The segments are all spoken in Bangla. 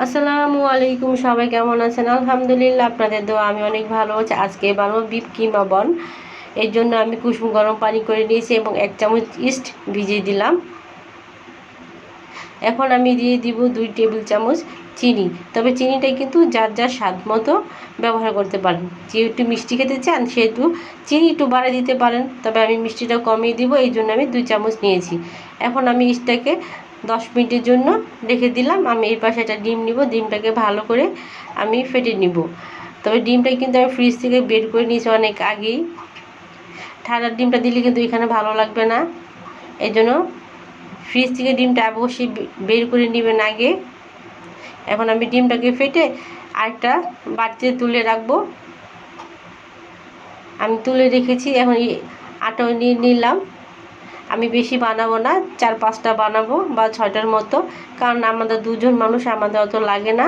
আসসালামু আলাইকুম, সবাই কেমন আছেন? আলহামদুলিল্লাহ, আপনাদের দোয়া আমি অনেক ভালো আছি। আজকে বানাবো বিফ কিমা বন। এর জন্য আমি কুসুম গরম পানি করে নিয়েছি এবং 1 চামচ ইস্ট ভিজিয়ে দিলাম। এখন আমি দিয়ে দিব 2 টেবিল চামচ চিনি। তবে চিনিটা কিন্তু যার যার স্বাদ মতো ব্যবহার করতে পারেন। যেহেতু মিষ্টি খেতে চান সেহেতু চিনি একটু বাড়িয়ে দিতে পারেন, তবে আমি মিষ্টিটা কমিয়ে দিব, এই জন্য আমি 2 চামচ নিয়েছি। এখন আমি ইস্টটাকে 10 মিনিটের জন্য রেখে দিলাম। আমি এই পাশে একটা ডিম নিব, ডিমটাকে ভালো করে আমি ফেটে নিব। তবে ডিমটা কিন্তু আমি ফ্রিজ থেকে বের করে নিয়েছি অনেক আগেই। ঠান্ডা ডিমটা দিলে কিন্তু এখানে ভালো লাগবে না, এই জন্য ফ্রিজ থেকে ডিমটা অবশ্যই বের করে নেবেন আগে। এখন আমি ডিমটাকে ফেটে আরেকটা বাটিতে তুলে রাখবো। আমি তুলে রেখেছি। এখন আটাও নিয়ে নিলাম। আমি বেশি বানাবো না, 4-5টা বানাবো বা 6টার মতো, কারণ আমাদের 2জন মানুষ, আমাদের অত লাগে না।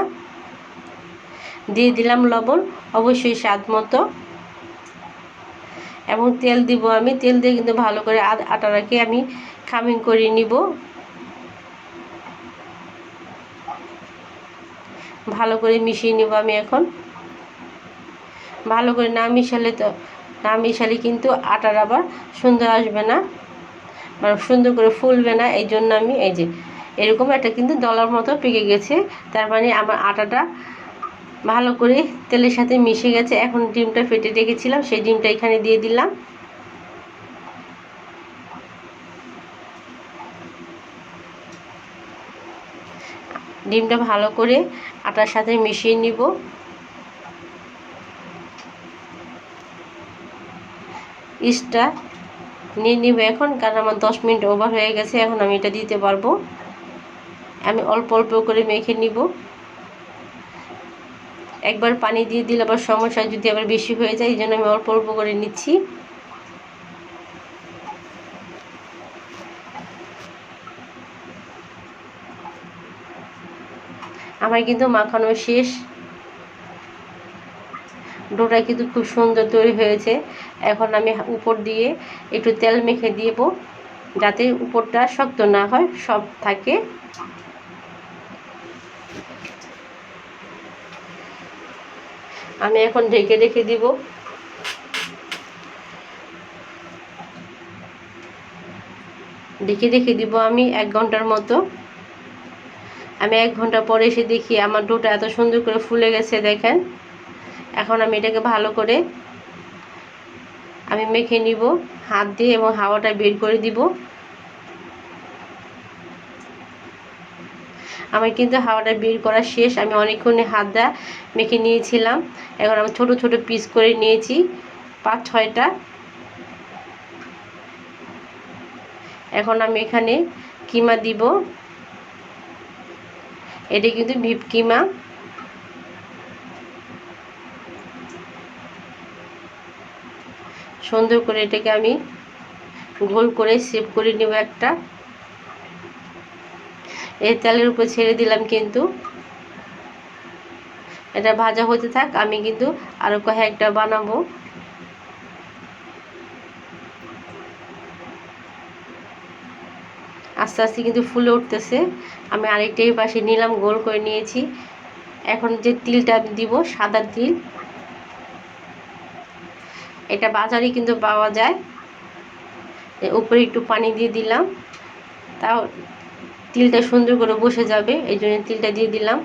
দিয়ে দিলাম লবণ, অবশ্যই স্বাদ মতো, এবং তেল দিব। আমি তেল দিয়ে কিন্তু ভালো করে আটাটাকে আমি খামিং করে নিব। ভালো করে মিশিয়ে নেব আমি। এখন ভালো করে না মিশালে কিন্তু আটার আবার সুন্দর আসবে না, মানে সুন্দর করে ফুলবে না। এই জন্য আমি এই যে এরকম একটা কিন্তু দলার মতো পেকে গেছে, তার মানে আমার আটাটা ভালো করে তেলের সাথে মিশে গেছে। এখন ডিমটা ফেটে রেখেছিলাম, সেই ডিমটা এখানে দিয়ে দিলাম। ডিমটা ভালো করে আটার সাথে মিশিয়ে নিব। ইস্টটা নিয়ে নিব এখন, কারণ আমার 10 মিনিট ওভার হয়ে গেছে। এখন আমি এটা দিতে পারবো। আমি অল্প অল্প করে মেখে নিব। একবার পানি দিয়ে দিলে আবার সমস্যা, যদি আবার বেশি হয়ে যায়, এই জন্য আমি অল্প অল্প করে নিচ্ছি। আমার কিন্তু মাখানো শেষ। ডোটা কিন্তু খুব সুন্দর তৈরি হয়েছে। এখন আমি উপর দিয়ে একটু তেল মেখে দিব, যাতে উপরটা শক্ত না হয়, সব থাকে। আমি এখন ঢেকে রেখে দিব। আমি 1 ঘন্টার মতো। আমি 1 ঘন্টা পরে এসে দেখি আমার ডোটা এত সুন্দর করে ফুলে গেছে, দেখেন। এখন আমি এটাকে ভালো করে আমি মেখে নিব হাত দিয়ে, এবং হাওয়াটা বের করে দিব। আমার কিন্তু হাওয়াটা বের করা শেষ। আমি অনেকক্ষণে হাত দা মেখে নিয়েছিলাম। এখন আমি ছোট ছোট পিস করে নিয়েছি 5-6টা। এখন আমি এখানে কিমা দিব। এটা কিন্তু বিফ কিমা। সুন্দর করে এটাকে আমি গোল করে শেপ করে নেব একটা। এই তেলের উপর ছেড়ে দিলাম, কিন্তু এটা ভাজা হতে থাক। আমি কিন্তু আরও কয়েকটা বানাবো। আস্তে আস্তে কিন্তু ফুলে উঠতেছে। আমি আরেকটা এই পাশে নিলাম, গোল করে নিয়েছি। এখন যে তিলটা দিব, সাদা তিল, এটা বাজারে কিন্তু পাওয়া যায়। উপরে একটু পানি দিয়ে দিলাম, তাও তিলটা সুন্দর করে বসে যাবে, এই জন্য তিলটা দিয়ে দিলাম।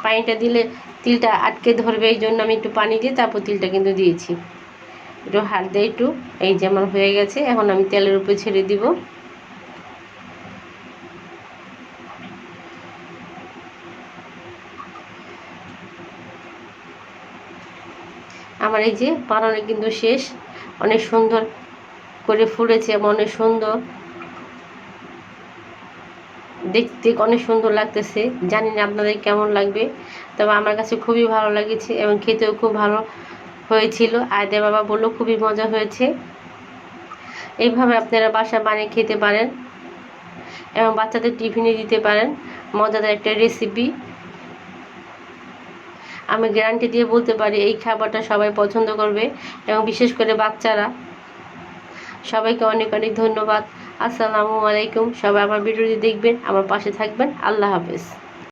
পানিটা দিলে তিলটা আটকে ধরবে, এই জন্য আমি একটু পানি দিয়ে তারপর তিলটা কিন্তু দিয়েছি। একটু হাত দিয়ে একটু, এই যে আমার হয়ে গেছে। এখন আমি তেলের উপরে ছেড়ে দিব। আমার এই যে বানানো কিন্তু শেষ। অনেক সুন্দর করে ফুলেছে এবং অনেক সুন্দর দেখতে, অনেক সুন্দর লাগতেছে। জানি না আপনাদের কেমন লাগবে, তবে আমার কাছে খুবই ভালো লেগেছে এবং খেতেও খুব ভালো হয়েছিল। আয়দা বাবা বললো খুবই মজা হয়েছে। এইভাবে আপনারা বাসায় বানিয়ে খেতে পারেন এবং বাচ্চাদের টিফিনে দিতে পারেন। মজাদার একটা রেসিপি। আমি গ্যারান্টি দিয়ে বলতে পারি এই খাবারটা সবাই পছন্দ করবে, এবং বিশেষ করে বাচ্চারা। সবাইকে অনেক অনেক ধন্যবাদ। আসসালামু আলাইকুম। সবাই আমার ভিডিওটি দেখবেন, আমার পাশে থাকবেন। আল্লাহ হাফেজ।